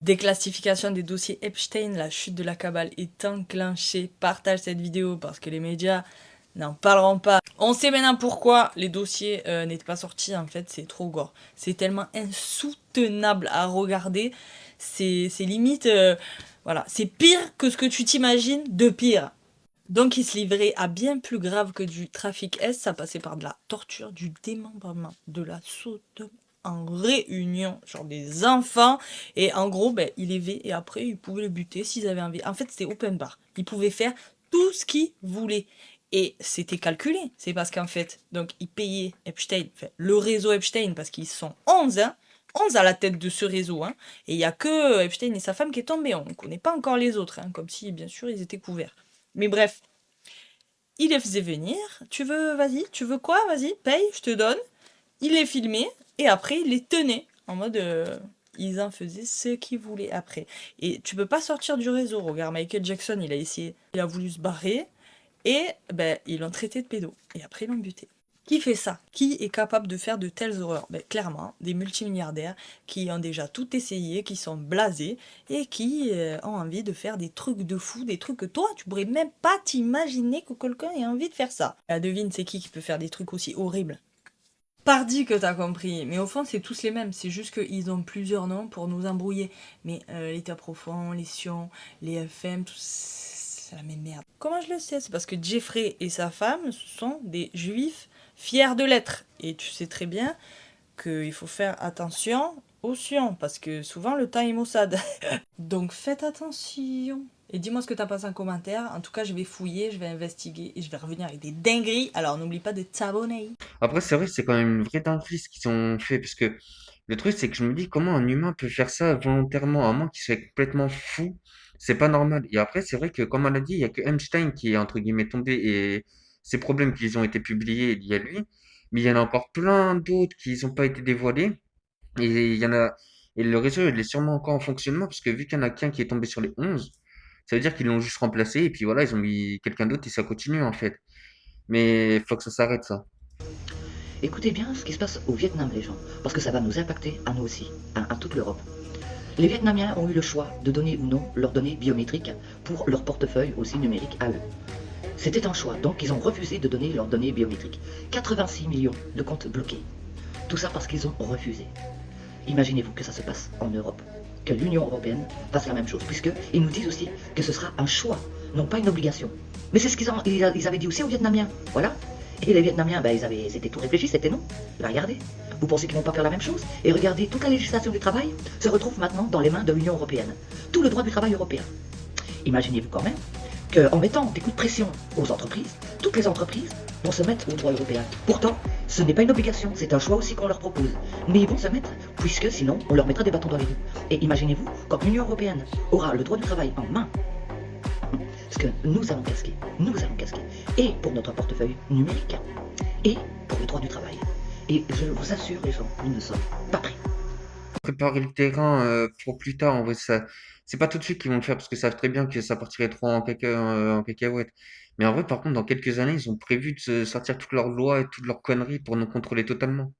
Déclassification des dossiers Epstein, la chute de la cabale est enclenchée. Partage cette vidéo parce que les médias n'en parleront pas. On sait maintenant pourquoi les dossiers n'étaient pas sortis, en fait, c'est trop gore. C'est tellement insoutenable à regarder, c'est limite, voilà, c'est pire que ce que tu t'imagines de pire. Donc il se livrait à bien plus grave que du trafic S, ça passait par de la torture, du démembrement, de la sodomie en réunion, genre des enfants, et en gros, ben, il élevait et après, ils pouvaient le buter s'ils avaient envie. En fait, c'était open bar. Ils pouvaient faire tout ce qu'ils voulaient. Et c'était calculé. C'est parce qu'en fait, donc, ils payaient Epstein, enfin, le réseau Epstein, parce qu'ils sont 11, hein, 11 à la tête de ce réseau, hein, et il n'y a que Epstein et sa femme qui est tombé. On ne connaît pas encore les autres, hein, comme si, bien sûr, ils étaient couverts. Mais bref, il les faisait venir. Tu veux, vas-y, tu veux quoi? Vas-y, paye, je te donne. Il les filmait et après il les tenait en mode ils en faisaient ce qu'ils voulaient après. Et tu peux pas sortir du réseau. Regarde, Michael Jackson, il a essayé, il a voulu se barrer et ben ils l'ont traité de pédo et après ils l'ont buté. Qui fait ça? Qui est capable de faire de telles horreurs? Ben, clairement, des multimilliardaires qui ont déjà tout essayé, qui sont blasés et qui ont envie de faire des trucs de fou, des trucs que toi, tu pourrais même pas t'imaginer que quelqu'un ait envie de faire ça. La devine, c'est qui peut faire des trucs aussi horribles? Pardi que t'as compris, mais au fond c'est tous les mêmes, c'est juste qu'ils ont plusieurs noms pour nous embrouiller. Mais l'État profond, les Sion, les FM, tout c'est la même merde. Comment je le sais? C'est parce que Jeffrey et sa femme sont des juifs fiers de l'être. Et tu sais très bien qu'il faut faire attention aux Sion, parce que souvent le temps est maussade. Donc faites attention. Et dis-moi ce que t'as pensé en commentaire. En tout cas, je vais fouiller, je vais investiguer et je vais revenir avec des dingueries. Alors n'oublie pas de t'abonner. Après, c'est vrai, c'est quand même une vraie dinguerie ce qu'ils ont fait, parce que le truc, c'est que je me dis comment un humain peut faire ça volontairement, à moins qu'il soit complètement fou. C'est pas normal. Et après, c'est vrai que, comme on l'a dit, il y a que Einstein qui est entre guillemets tombé et ses problèmes qui ont été publiés liés à lui. Mais il y en a encore plein d'autres qui n'ont pas été dévoilés. Et il y en a, et le réseau, il est sûrement encore en fonctionnement, parce que vu qu'il y en a qu'un qui est tombé sur les 11, ça veut dire qu'ils l'ont juste remplacé, et puis voilà, ils ont mis quelqu'un d'autre et ça continue en fait. Mais il faut que ça s'arrête, ça. Écoutez bien ce qui se passe au Vietnam, les gens, parce que ça va nous impacter à nous aussi, à toute l'Europe. Les Vietnamiens ont eu le choix de donner ou non leurs données biométriques pour leur portefeuille aussi numérique à eux. C'était un choix, donc ils ont refusé de donner leurs données biométriques. 86 millions de comptes bloqués. Tout ça parce qu'ils ont refusé. Imaginez-vous que ça se passe en Europe, que l'Union européenne fasse la même chose, puisqu'ils nous disent aussi que ce sera un choix, non pas une obligation. Mais c'est ce qu'ils avaient dit aussi aux Vietnamiens, voilà. Et les Vietnamiens, c'était tout réfléchi, c'était non. Regardez, vous pensez qu'ils vont pas faire la même chose? Et regardez, toute la législation du travail se retrouve maintenant dans les mains de l'Union européenne. Tout le droit du travail européen. Imaginez-vous quand même qu'en mettant des coups de pression aux entreprises, toutes les entreprises vont se mettre au droit européen. Pourtant, ce n'est pas une obligation, c'est un choix aussi qu'on leur propose. Mais ils vont se mettre, puisque sinon, on leur mettra des bâtons dans les roues. Et imaginez-vous, quand l'Union européenne aura le droit du travail en main, ce que nous allons casquer, et pour notre portefeuille numérique, et pour le droit du travail. Et je vous assure, les gens, nous ne sommes pas prêts. Préparer le terrain pour plus tard, en vrai, ça, c'est pas tout de suite qu'ils vont le faire parce qu'ils savent très bien que ça partirait trop en cacahuète. Mais en vrai, par contre, dans quelques années, ils ont prévu de sortir toutes leurs lois et toutes leurs conneries pour nous contrôler totalement.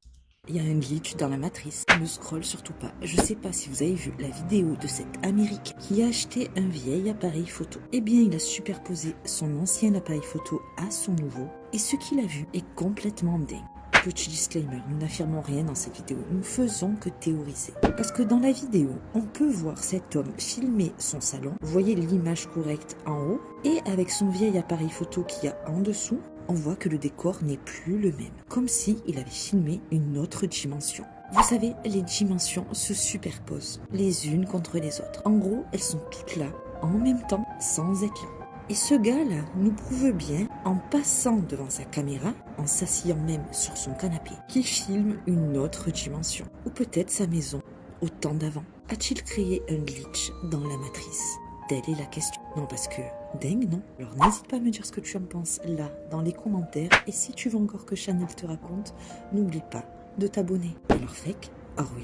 Il y a un glitch dans la matrice. Ne scroll surtout pas. Je sais pas si vous avez vu la vidéo de cet Américain qui a acheté un vieil appareil photo. Eh bien, il a superposé son ancien appareil photo à son nouveau. Et ce qu'il a vu est complètement dingue. Petit disclaimer, nous n'affirmons rien dans cette vidéo, nous faisons que théoriser. Parce que dans la vidéo, on peut voir cet homme filmer son salon, vous voyez l'image correcte en haut, et avec son vieil appareil photo qu'il y a en dessous, on voit que le décor n'est plus le même, comme si il avait filmé une autre dimension. Vous savez, les dimensions se superposent les unes contre les autres. En gros, elles sont toutes là, en même temps, sans être là. Et ce gars-là nous prouve bien, en passant devant sa caméra, en s'asseyant même sur son canapé, qu'il filme une autre dimension, ou peut-être sa maison, au temps d'avant. A-t-il créé un glitch dans la matrice? Telle est la question. Non, parce que dingue, non? Alors n'hésite pas à me dire ce que tu en penses là, dans les commentaires. Et si tu veux encore que Chanel te raconte, n'oublie pas de t'abonner. Alors fake, Orwell.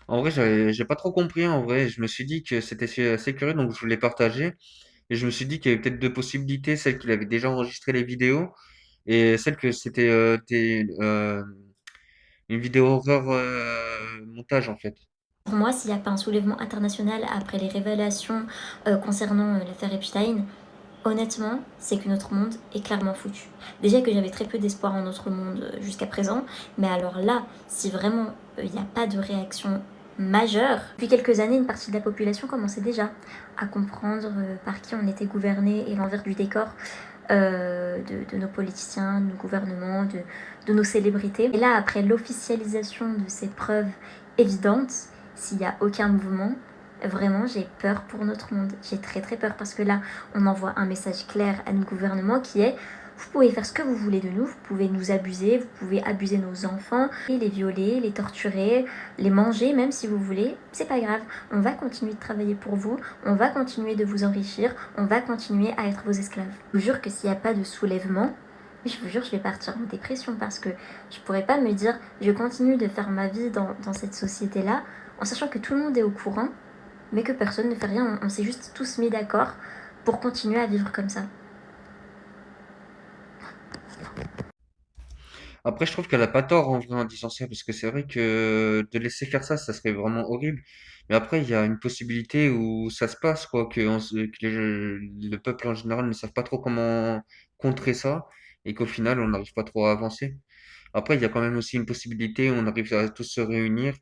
En vrai, j'ai pas trop compris. En vrai, je me suis dit que c'était assez curieux, donc je voulais partager. Et je me suis dit qu'il y avait peut-être deux possibilités, celle qu'il avait déjà enregistré les vidéos et celle que c'était une vidéo horreur montage en fait. Pour moi, s'il n'y a pas un soulèvement international après les révélations concernant l'affaire Epstein, honnêtement, c'est que notre monde est clairement foutu. Déjà que j'avais très peu d'espoir en notre monde jusqu'à présent, mais alors là, si vraiment il n'y a pas de réaction majeure, depuis quelques années, une partie de la population commençait déjà à comprendre par qui on était gouverné et l'envers du décor de nos politiciens, de nos gouvernements, de nos célébrités. Et là, après l'officialisation de ces preuves évidentes, s'il n'y a aucun mouvement, vraiment, j'ai peur pour notre monde. J'ai très très peur parce que là, on envoie un message clair à nos gouvernements qui est: vous pouvez faire ce que vous voulez de nous, vous pouvez nous abuser, vous pouvez abuser nos enfants, les violer, les torturer, les manger même si vous voulez, c'est pas grave. On va continuer de travailler pour vous, on va continuer de vous enrichir, on va continuer à être vos esclaves. Je vous jure que s'il n'y a pas de soulèvement, je vous jure, je vais partir en dépression parce que je pourrais pas me dire je continue de faire ma vie dans cette société-là en sachant que tout le monde est au courant mais que personne ne fait rien. On s'est juste tous mis d'accord pour continuer à vivre comme ça. Après, je trouve qu'elle a pas tort en vrai en disant ça, parce que c'est vrai que de laisser faire ça, ça serait vraiment horrible. Mais après, il y a une possibilité où ça se passe, quoi, que le peuple en général ne savent pas trop comment contrer ça, et qu'au final, on n'arrive pas trop à avancer. Après, il y a quand même aussi une possibilité où on arrive à tous se réunir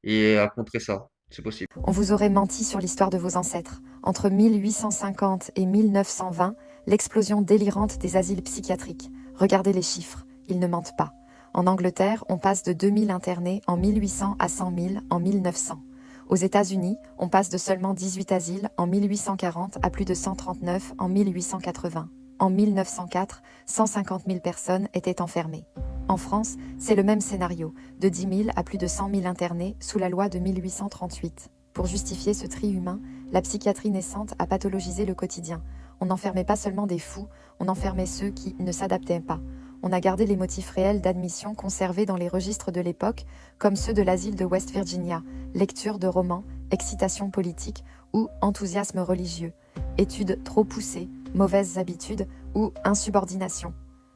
et à contrer ça. C'est possible. On vous aurait menti sur l'histoire de vos ancêtres. Entre 1850 et 1920, l'explosion délirante des asiles psychiatriques. Regardez les chiffres, ils ne mentent pas. En Angleterre, on passe de 2000 internés en 1800 à 100 000 en 1900. Aux États-Unis, on passe de seulement 18 asiles en 1840 à plus de 139 en 1880. En 1904, 150 000 personnes étaient enfermées. En France, c'est le même scénario, de 10 000 à plus de 100 000 internés sous la loi de 1838. Pour justifier ce tri humain, la psychiatrie naissante a pathologisé le quotidien. On n'enfermait pas seulement des fous, on enfermait ceux qui ne s'adaptaient pas. On a gardé les motifs réels d'admission conservés dans les registres de l'époque, comme ceux de l'asile de West Virginia, lecture de romans, excitation politique ou enthousiasme religieux, études trop poussées, mauvaises habitudes ou insubordination.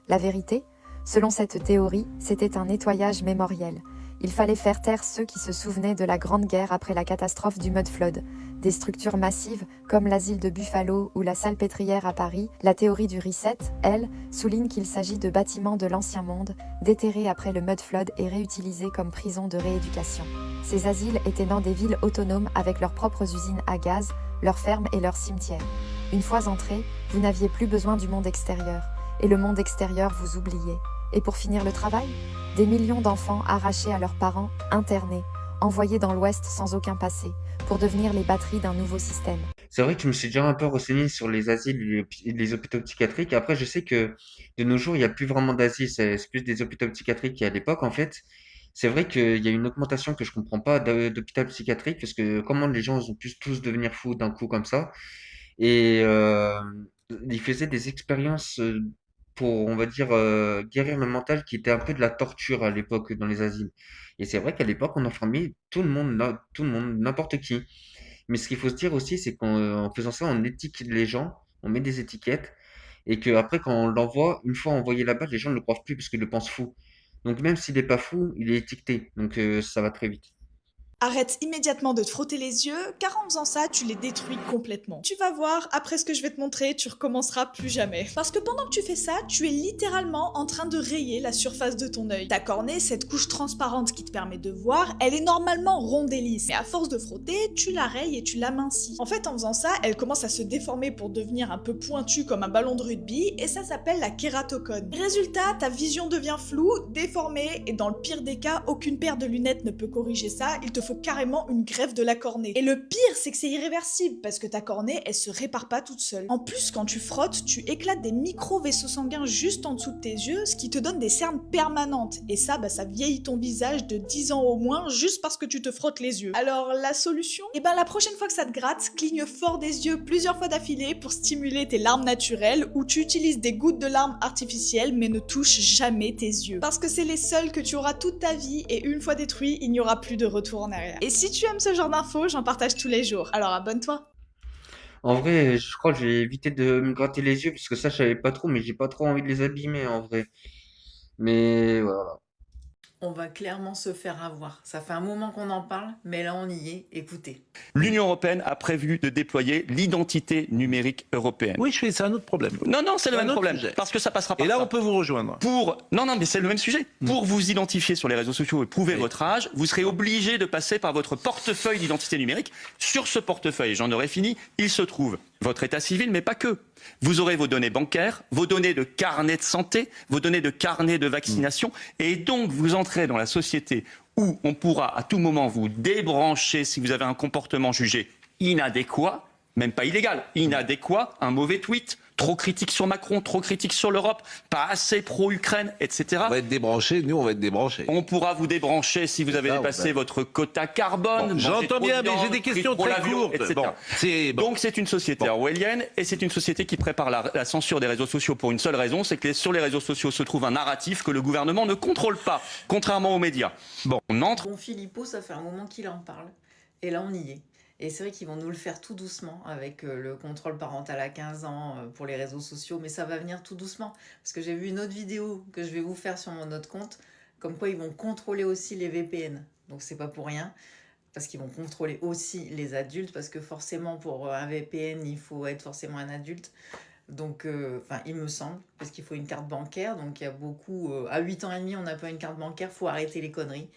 La vérité ? Selon cette théorie, c'était un nettoyage mémoriel. Il fallait faire taire ceux qui se souvenaient de la Grande Guerre après la catastrophe du Mudflood. Des structures massives, comme l'asile de Buffalo ou la Salpêtrière à Paris, la théorie du reset, elle, souligne qu'il s'agit de bâtiments de l'Ancien Monde, déterrés après le Mudflood et réutilisés comme prisons de rééducation. Ces asiles étaient dans des villes autonomes avec leurs propres usines à gaz, leurs fermes et leurs cimetières. Une fois entrés, vous n'aviez plus besoin du monde extérieur, et le monde extérieur vous oubliait. Et pour finir le travail, des millions d'enfants arrachés à leurs parents, internés, envoyés dans l'Ouest sans aucun passé, pour devenir les batteries d'un nouveau système. C'est vrai que je me suis déjà un peu renseigné sur les asiles et les hôpitaux psychiatriques. Après, je sais que de nos jours, il n'y a plus vraiment d'asiles, c'est plus des hôpitaux psychiatriques qu'à l'époque, en fait. C'est vrai qu'il y a une augmentation que je comprends pas d'hôpital psychiatrique, parce que comment les gens ont pu tous devenir fous d'un coup comme ça. Et ils faisaient des expériences pour, on va dire, guérir le mental, qui était un peu de la torture à l'époque dans les asiles. Et c'est vrai qu'à l'époque, on enfermait tout le monde, n'importe qui. Mais ce qu'il faut se dire aussi, c'est qu'en faisant ça, on étiquette les gens, on met des étiquettes, et qu'après, quand on l'envoie, une fois envoyé là-bas, les gens ne le croient plus parce qu'ils le pensent fou. Donc même s'il n'est pas fou, il est étiqueté. Donc ça va très vite. Arrête immédiatement de te frotter les yeux, car en faisant ça, tu les détruis complètement. Tu vas voir, après ce que je vais te montrer, tu recommenceras plus jamais. Parce que pendant que tu fais ça, tu es littéralement en train de rayer la surface de ton œil. Ta cornée, cette couche transparente qui te permet de voir, elle est normalement ronde et lisse. Mais à force de frotter, tu la rayes et tu l'amincis. En fait, en faisant ça, elle commence à se déformer pour devenir un peu pointue comme un ballon de rugby, et ça s'appelle la kératocone. Résultat, ta vision devient floue, déformée, et dans le pire des cas, aucune paire de lunettes ne peut corriger ça, il te faut carrément une greffe de la cornée. Et le pire, c'est que c'est irréversible, parce que ta cornée, elle se répare pas toute seule. En plus, quand tu frottes, tu éclates des micro-vaisseaux sanguins juste en dessous de tes yeux, ce qui te donne des cernes permanentes. Et ça, ça vieillit ton visage de 10 ans au moins, juste parce que tu te frottes les yeux. Alors, la solution? La prochaine fois que ça te gratte, cligne fort des yeux plusieurs fois d'affilée pour stimuler tes larmes naturelles, ou tu utilises des gouttes de larmes artificielles, mais ne touche jamais tes yeux. Parce que c'est les seuls que tu auras toute ta vie, et une fois détruits, il n'y aura plus de retour en arrière. Et si tu aimes ce genre d'infos, j'en partage tous les jours. Alors abonne-toi. En vrai, je crois que j'ai évité de me gratter les yeux, parce que ça, je savais pas trop, mais j'ai pas trop envie de les abîmer en vrai. Mais voilà. On va clairement se faire avoir. Ça fait un moment qu'on en parle, mais là on y est. Écoutez. L'Union européenne a prévu de déployer l'identité numérique européenne. Oui, c'est un autre problème. Non, c'est le un même autre problème. sujet. Parce que ça passera par Et là, ça. on peut vous rejoindre. Non, mais c'est le même sujet. Pour vous identifier sur les réseaux sociaux et prouver votre âge, vous serez obligé de passer par votre portefeuille d'identité numérique. Sur ce portefeuille, j'en aurai fini, il se trouve votre état civil, mais pas que. Vous aurez vos données bancaires, vos données de carnet de santé, vos données de carnet de vaccination, et donc vous entrez dans la société où on pourra à tout moment vous débrancher si vous avez un comportement jugé inadéquat, même pas illégal, inadéquat, un mauvais tweet, trop critique sur Macron, trop critique sur l'Europe, pas assez pro-Ukraine, etc. On va être débranchés, nous on va être débranchés. On pourra vous débrancher si vous avez dépassé votre quota carbone. J'entends bien, mais j'ai des questions très courtes. Etc. Donc c'est une société orwellienne et c'est une société qui prépare la censure des réseaux sociaux pour une seule raison, c'est que sur les réseaux sociaux se trouve un narratif que le gouvernement ne contrôle pas, contrairement aux médias. On entre. Bon, Philippot, ça fait un moment qu'il en parle. Et là on y est. Et c'est vrai qu'ils vont nous le faire tout doucement avec le contrôle parental à 15 ans pour les réseaux sociaux, mais ça va venir tout doucement. Parce que j'ai vu une autre vidéo que je vais vous faire sur mon autre compte, comme quoi ils vont contrôler aussi les VPN. Donc c'est pas pour rien, parce qu'ils vont contrôler aussi les adultes, parce que forcément pour un VPN, il faut être forcément un adulte. Donc, il me semble, parce qu'il faut une carte bancaire. Donc il y a beaucoup... à 8 ans et demi, on n'a pas une carte bancaire, faut arrêter les conneries.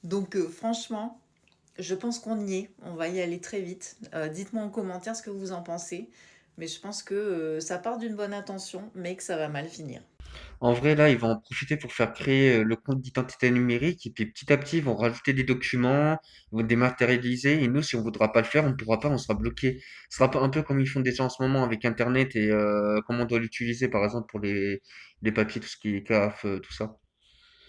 Donc franchement... Je pense qu'on y est, on va y aller très vite. Dites-moi en commentaire ce que vous en pensez. Mais je pense que ça part d'une bonne intention, mais que ça va mal finir. En vrai, là, ils vont en profiter pour faire créer le compte d'identité numérique et puis petit à petit, ils vont rajouter des documents, ils vont dématérialiser. Et nous, si on voudra pas le faire, on pourra pas, on sera bloqué. Ce sera un peu comme ils font déjà en ce moment avec Internet et comment on doit l'utiliser, par exemple, pour les papiers, tout ce qui est CAF, tout ça.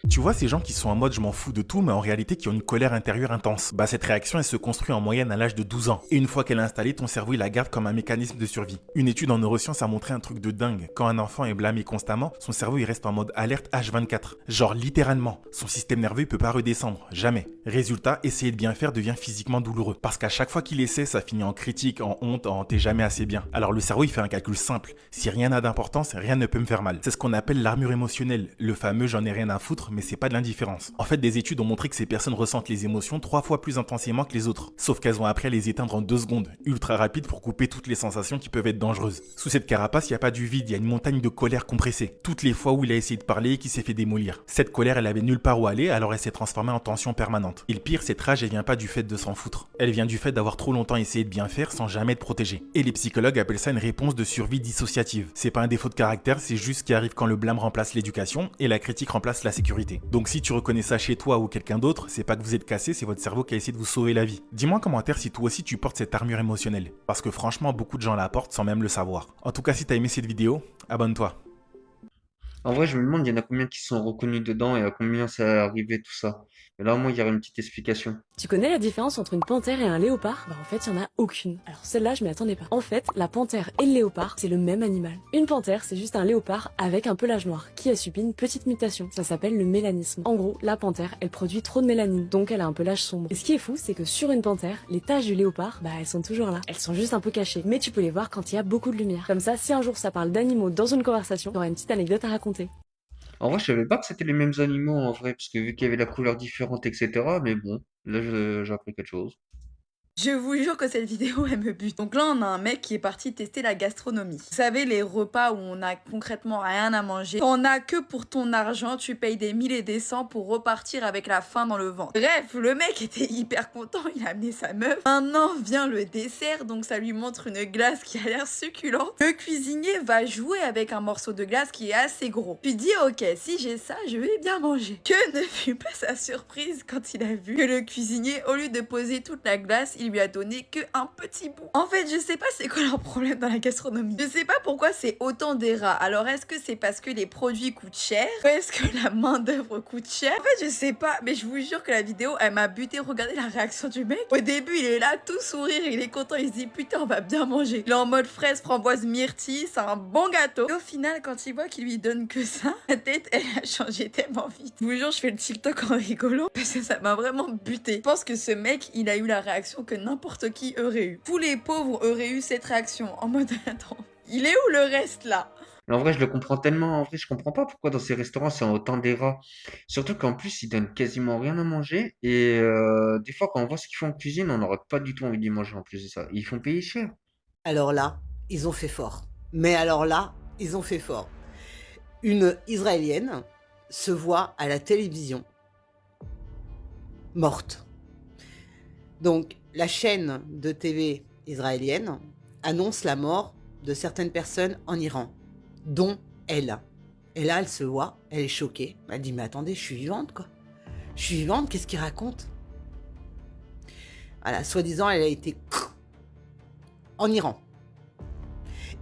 Tu vois ces gens qui sont en mode je m'en fous de tout mais en réalité qui ont une colère intérieure intense. Bah cette réaction elle se construit en moyenne à l'âge de 12 ans. Et une fois qu'elle est installée, ton cerveau il la garde comme un mécanisme de survie. Une étude en neurosciences a montré un truc de dingue. Quand un enfant est blâmé constamment, son cerveau il reste en mode alerte H24. Genre littéralement. Son système nerveux il peut pas redescendre. Jamais. Résultat, essayer de bien faire devient physiquement douloureux. Parce qu'à chaque fois qu'il essaie, ça finit en critique, en honte, en t'es jamais assez bien. Alors le cerveau il fait un calcul simple. Si rien n'a d'importance, rien ne peut me faire mal. C'est ce qu'on appelle l'armure émotionnelle. Le fameux j'en ai rien à foutre mais c'est pas de l'indifférence. En fait, des études ont montré que ces personnes ressentent les émotions 3 fois plus intensément que les autres. Sauf qu'elles ont appris à les éteindre en 2 secondes, ultra rapide pour couper toutes les sensations qui peuvent être dangereuses. Sous cette carapace, il n'y a pas du vide, il y a une montagne de colère compressée. Toutes les fois où il a essayé de parler et qui s'est fait démolir. Cette colère, elle avait nulle part où aller, alors elle s'est transformée en tension permanente. Et le pire, cette rage, elle vient pas du fait de s'en foutre. Elle vient du fait d'avoir trop longtemps essayé de bien faire sans jamais te protéger. Et les psychologues appellent ça une réponse de survie dissociative. C'est pas un défaut de caractère, c'est juste ce qui arrive quand le blâme remplace l'éducation et la critique remplace la sécurité. Donc si tu reconnais ça chez toi ou quelqu'un d'autre, c'est pas que vous êtes cassé, c'est votre cerveau qui a essayé de vous sauver la vie. Dis-moi en commentaire si toi aussi tu portes cette armure émotionnelle. Parce que franchement, beaucoup de gens la portent sans même le savoir. En tout cas, si t'as aimé cette vidéo, abonne-toi. En vrai, je me demande, il y en a combien qui sont reconnus dedans et à combien ça est arrivé, tout ça. Et là, au moins, il y aurait une petite explication. Tu connais la différence entre une panthère et un léopard? Bah en fait, il y en a aucune. Alors celle-là, je m'y attendais pas. En fait, la panthère et le léopard, c'est le même animal. Une panthère, c'est juste un léopard avec un pelage noir qui a subi une petite mutation. Ça s'appelle le mélanisme. En gros, la panthère, elle produit trop de mélanine, donc elle a un pelage sombre. Et ce qui est fou, c'est que sur une panthère, les taches du léopard, bah elles sont toujours là. Elles sont juste un peu cachées, mais tu peux les voir quand il y a beaucoup de lumière. Comme ça, si un jour ça parle d'animaux dans une conversation, t'auras une petite anecdote à raconter. En vrai, je savais pas que c'était les mêmes animaux, en vrai, parce que vu qu'il y avait la couleur différente, etc. Mais bon, là, j'ai appris quelque chose. Je vous jure que cette vidéo, elle me bute. Donc là, on a un mec qui est parti tester la gastronomie. Vous savez, les repas où on a concrètement rien à manger. T'en as que pour ton argent, tu payes des 1000 et des 100 pour repartir avec la faim dans le ventre. Bref, le mec était hyper content, il a amené sa meuf. Maintenant vient le dessert, donc ça lui montre une glace qui a l'air succulente. Le cuisinier va jouer avec un morceau de glace qui est assez gros. Puis dit, ok, si j'ai ça, je vais bien manger. Que ne fut pas sa surprise quand il a vu que le cuisinier, au lieu de poser toute la glace, il lui a donné que un petit bout. En fait, je sais pas c'est quoi leur problème dans la gastronomie. Je sais pas pourquoi c'est autant des rats. Alors, est-ce que c'est parce que les produits coûtent cher? Ou est-ce que la main d'œuvre coûte cher? En fait, je sais pas, mais je vous jure que la vidéo, elle m'a buté. Regardez la réaction du mec. Au début, il est là, tout sourire, il est content, il se dit putain, on va bien manger. Il est en mode fraise, framboise, myrtille, c'est un bon gâteau. Et au final, quand il voit qu'il lui donne que ça, la tête, elle a changé tellement vite. Je vous jure, je fais le TikTok en rigolant parce que ça m'a vraiment buté. Je pense que ce mec, il a eu la réaction que n'importe qui aurait eu. Tous les pauvres auraient eu cette réaction en mode attends, il est où le reste là? Et en vrai, je le comprends tellement. En vrai, je comprends pas pourquoi dans ces restaurants, c'est autant des rats. Surtout qu'en plus, ils donnent quasiment rien à manger. Et des fois, quand on voit ce qu'ils font en cuisine, on n'aurait pas du tout envie d'y manger en plus de ça. Ils font payer cher. Alors là, ils ont fait fort. Mais alors là, ils ont fait fort. Une Israélienne se voit à la télévision morte. Donc, la chaîne de TV israélienne annonce la mort de certaines personnes en Iran, dont elle. Et là, elle se voit, elle est choquée. Elle dit, mais attendez, je suis vivante, quoi. Je suis vivante, qu'est-ce qu'il raconte? Voilà, soi-disant, elle a été en Iran.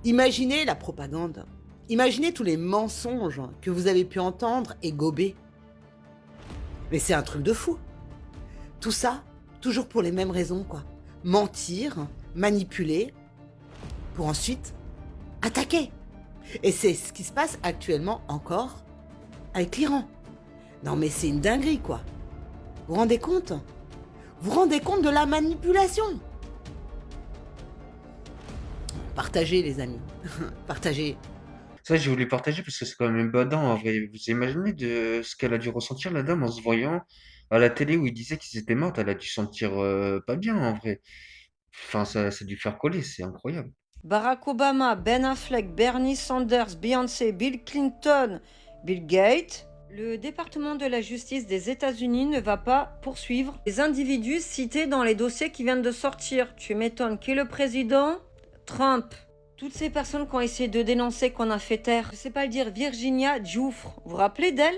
Imaginez la propagande. Imaginez tous les mensonges que vous avez pu entendre et gober. Mais c'est un truc de fou. Tout ça, toujours pour les mêmes raisons, quoi. Mentir, manipuler, pour ensuite attaquer. Et c'est ce qui se passe actuellement encore avec l'Iran. Non mais c'est une dinguerie, quoi. Vous vous rendez compte? Vous vous rendez compte de la manipulation? Partagez, les amis. Partagez. Ça, j'ai voulu partager parce que c'est quand même badant en vrai. Vous imaginez de ce qu'elle a dû ressentir, la dame, en se voyant à la télé où il disait qu'ils étaient morts. Elle a dû sentir pas bien en vrai. Enfin, ça a dû faire coller, c'est incroyable. Barack Obama, Ben Affleck, Bernie Sanders, Beyoncé, Bill Clinton, Bill Gates. Le département de la justice des États-Unis ne va pas poursuivre les individus cités dans les dossiers qui viennent de sortir. Tu m'étonnes. Qui est le président? Trump. Toutes ces personnes qui ont essayé de dénoncer, qu'on a fait taire. Je sais pas le dire. Virginia Giuffre. Vous vous rappelez d'elle?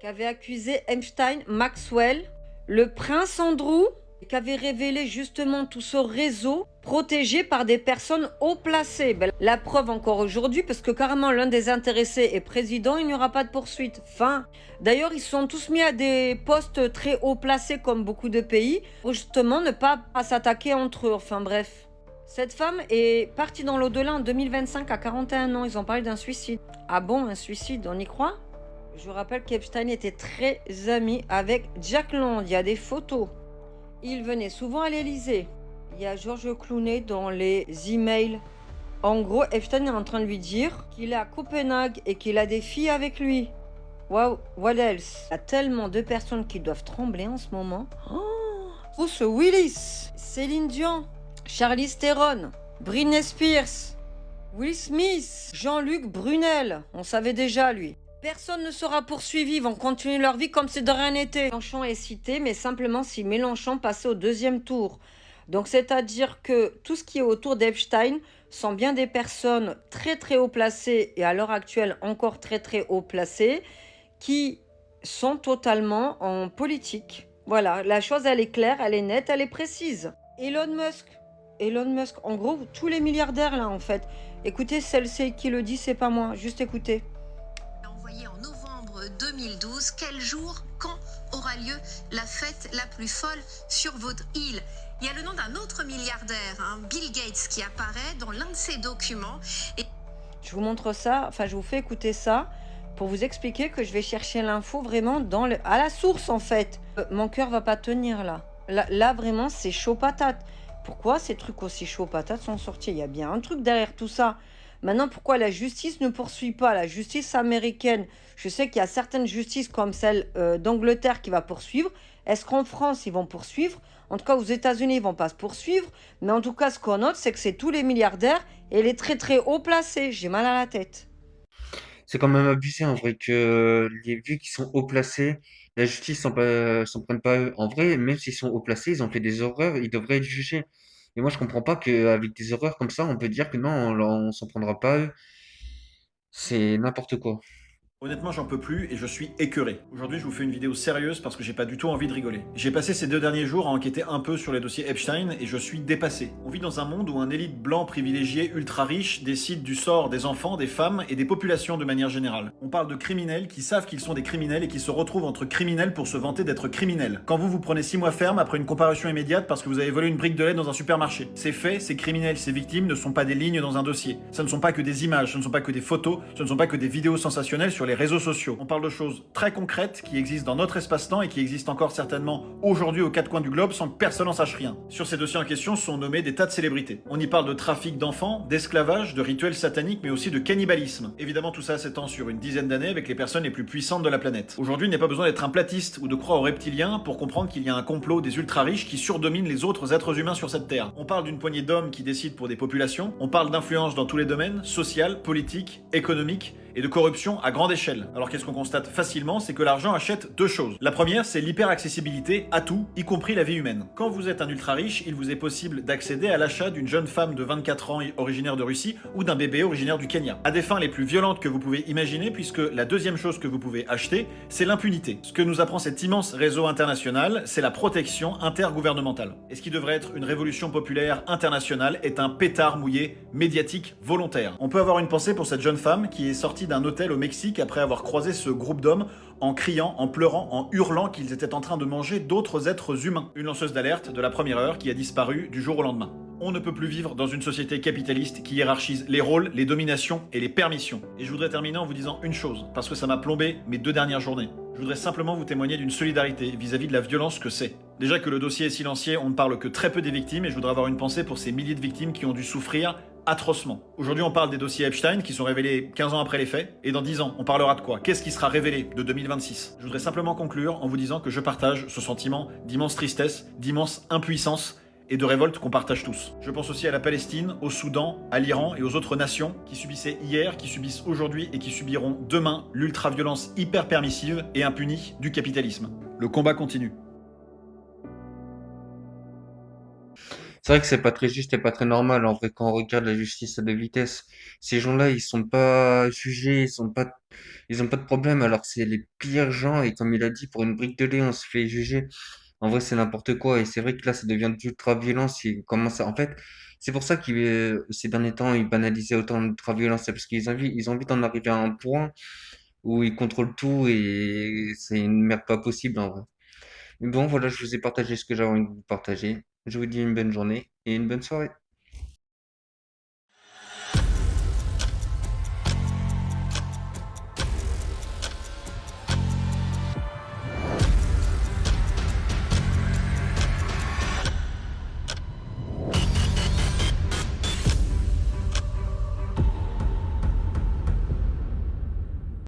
Qui avait accusé Epstein, Maxwell, le prince Andrew, qui avait révélé justement tout ce réseau protégé par des personnes haut placées. Ben, la preuve encore aujourd'hui, parce que carrément l'un des intéressés est président, il n'y aura pas de poursuite. Fin. D'ailleurs, ils se sont tous mis à des postes très haut placés, comme beaucoup de pays, pour justement ne pas s'attaquer entre eux. Enfin bref. Cette femme est partie dans l'au-delà en 2025 à 41 ans. Ils ont parlé d'un suicide. Ah bon, un suicide, on y croit? Je vous rappelle qu'Epstein était très ami avec Jack Lang. Il y a des photos. Il venait souvent à l'Elysée. Il y a George Clooney dans les emails. En gros, Epstein est en train de lui dire qu'il est à Copenhague et qu'il a des filles avec lui. Wow, what else? Il y a tellement de personnes qui doivent trembler en ce moment. Oh, Bruce Willis, Céline Dion, Charlize Theron, Britney Spears, Will Smith, Jean-Luc Brunel. On savait déjà, lui. Personne ne sera poursuivi, ils vont continuer leur vie comme si de rien n'était. Mélenchon est cité, mais simplement si Mélenchon passait au deuxième tour. Donc c'est-à-dire que tout ce qui est autour d'Epstein sont bien des personnes très très haut placées et à l'heure actuelle encore très très haut placées qui sont totalement en politique. Voilà, la chose elle est claire, elle est nette, elle est précise. Elon Musk, en gros tous les milliardaires là en fait. Écoutez, celle-ci qui le dit, c'est pas moi, juste écoutez. En novembre 2012, quel jour, quand aura lieu la fête la plus folle sur votre île? Il y a le nom d'un autre milliardaire, Bill Gates, qui apparaît dans l'un de ses documents. Et... Je vous montre ça, enfin je vous fais écouter ça pour vous expliquer que je vais chercher l'info vraiment à la source en fait. Mon cœur va pas tenir là. Là vraiment c'est chaud patate. Pourquoi ces trucs aussi chauds patates sont sortis? Il y a bien un truc derrière tout ça. Maintenant, pourquoi la justice ne poursuit pas? La justice américaine, je sais qu'il y a certaines justices comme celle d'Angleterre qui va poursuivre. Est-ce qu'en France, ils vont poursuivre? En tout cas, aux États-Unis, ils vont pas se poursuivre. Mais en tout cas, ce qu'on note, c'est que c'est tous les milliardaires et les très très haut placés. J'ai mal à la tête. C'est quand même abusé en vrai que les vieux qui sont haut placés, la justice s'en prenne pas à eux. En vrai, même s'ils sont haut placés, ils ont fait des horreurs, ils devraient être jugés. Et moi, je comprends pas qu'avec des horreurs comme ça, on peut dire que non, on s'en prendra pas à eux. C'est n'importe quoi. Honnêtement, j'en peux plus et je suis écœuré. Aujourd'hui, je vous fais une vidéo sérieuse parce que j'ai pas du tout envie de rigoler. J'ai passé ces 2 derniers jours à enquêter un peu sur les dossiers Epstein et je suis dépassé. On vit dans un monde où un élite blanc privilégié ultra riche décide du sort des enfants, des femmes et des populations de manière générale. On parle de criminels qui savent qu'ils sont des criminels et qui se retrouvent entre criminels pour se vanter d'être criminels. Quand vous prenez 6 mois ferme après une comparution immédiate parce que vous avez volé une brique de lait dans un supermarché. Ces faits, ces criminels, ces victimes ne sont pas des lignes dans un dossier. Ce ne sont pas que des images, ce ne sont pas que des photos, ce ne sont pas que des vidéos sensationnelles sur les réseaux sociaux. On parle de choses très concrètes qui existent dans notre espace-temps et qui existent encore certainement aujourd'hui aux quatre coins du globe sans que personne n'en sache rien. Sur ces dossiers en question sont nommés des tas de célébrités. On y parle de trafic d'enfants, d'esclavage, de rituels sataniques, mais aussi de cannibalisme. Évidemment, tout ça s'étend sur une dizaine d'années avec les personnes les plus puissantes de la planète. Aujourd'hui, il n'est pas besoin d'être un platiste ou de croire aux reptiliens pour comprendre qu'il y a un complot des ultra-riches qui surdominent les autres êtres humains sur cette terre. On parle d'une poignée d'hommes qui décident pour des populations, on parle d'influence dans tous les domaines, social, politique, économique, et de corruption à grande échelle. Alors qu'est-ce qu'on constate facilement, c'est que l'argent achète deux choses. La première, c'est l'hyper-accessibilité à tout, y compris la vie humaine. Quand vous êtes un ultra-riche, il vous est possible d'accéder à l'achat d'une jeune femme de 24 ans originaire de Russie ou d'un bébé originaire du Kenya. À des fins les plus violentes que vous pouvez imaginer, puisque la deuxième chose que vous pouvez acheter, c'est l'impunité. Ce que nous apprend cet immense réseau international, c'est la protection intergouvernementale. Et ce qui devrait être une révolution populaire internationale est un pétard mouillé médiatique volontaire. On peut avoir une pensée pour cette jeune femme qui est sortie d'un hôtel au Mexique après avoir croisé ce groupe d'hommes en criant, en pleurant, en hurlant qu'ils étaient en train de manger d'autres êtres humains. Une lanceuse d'alerte de la première heure qui a disparu du jour au lendemain. On ne peut plus vivre dans une société capitaliste qui hiérarchise les rôles, les dominations et les permissions. Et je voudrais terminer en vous disant une chose, parce que ça m'a plombé mes 2 dernières journées. Je voudrais simplement vous témoigner d'une solidarité vis-à-vis de la violence que c'est. Déjà que le dossier est silencieux, on ne parle que très peu des victimes et je voudrais avoir une pensée pour ces milliers de victimes qui ont dû souffrir atrocement. Aujourd'hui, on parle des dossiers Epstein qui sont révélés 15 ans après les faits, et dans 10 ans, on parlera de quoi? Qu'est-ce qui sera révélé de 2026? Je voudrais simplement conclure en vous disant que je partage ce sentiment d'immense tristesse, d'immense impuissance et de révolte qu'on partage tous. Je pense aussi à la Palestine, au Soudan, à l'Iran et aux autres nations qui subissaient hier, qui subissent aujourd'hui et qui subiront demain l'ultra-violence hyper permissive et impunie du capitalisme. Le combat continue. C'est vrai que c'est pas très juste et pas très normal. En vrai, quand on regarde la justice à deux vitesses, ces gens-là, ils sont pas jugés, ils ont pas de problème. Alors que c'est les pires gens. Et comme il a dit, pour une brique de lait, on se fait juger. En vrai, c'est n'importe quoi. Et c'est vrai que là, ça devient d'ultra-violence. En fait, c'est pour ça ces derniers temps, ils banalisaient autant l'ultra-violence. C'est parce ils ont envie d'en arriver à un point où ils contrôlent tout et c'est une merde pas possible, en vrai. Mais bon, voilà, je vous ai partagé ce que j'avais envie de vous partager. Je vous dis une bonne journée et une bonne soirée.